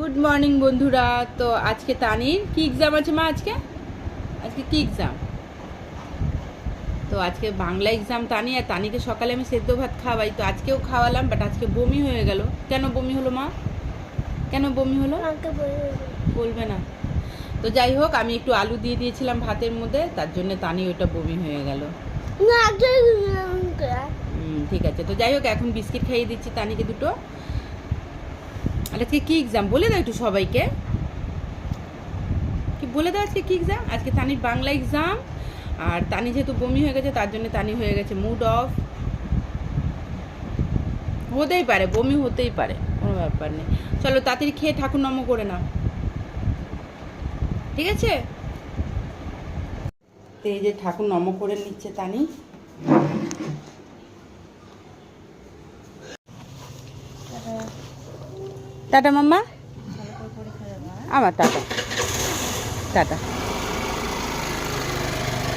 Good morning বন্ধুরা। তো আজকে তানির কি এক্সাম আছে মা? আজকে আজকে কি এক্সাম? তো আজকে বাংলা এক্সাম তানি, আর তানিকে সকালে আমি সেদ্ধ ভাত খাওয়াই, তো আজকেও খাওয়ালাম, বাট আজকে বমি হয়ে গেল। কেন বমি হলো মা? কেন বমি হলো বলবে না? তো যাই হোক, আমি একটু আলু দিয়ে দিয়েছিলাম ভাতের মধ্যে, তার জন্য তানি ওইটা বমি হয়ে গেল। ঠিক আছে, তো যাই হোক, এখন বিস্কিট খাইয়ে দিচ্ছি তানিকে দুটো। আর আজকে কি এক্সাম বলে দাও একটু সবাইকে, কি বলে দাও আজকে কি এক্সাম? আজকে তানির বাংলা এক্সাম, আর তানি যেহেতু বমি হয়ে গেছে তার জন্য তানি হয়ে গেছে মুড অফ। হতেই পারে, বমি হতেই পারে, কোনো ব্যাপার নেই। চলো তাড়াতাড়ি খেয়ে ঠাকুর নম করে নাও, ঠিক আছে? তো এই যে ঠাকুর নম করে নিচ্ছে তানি। টাটা মাম্মা, আমার টাটা টাটা।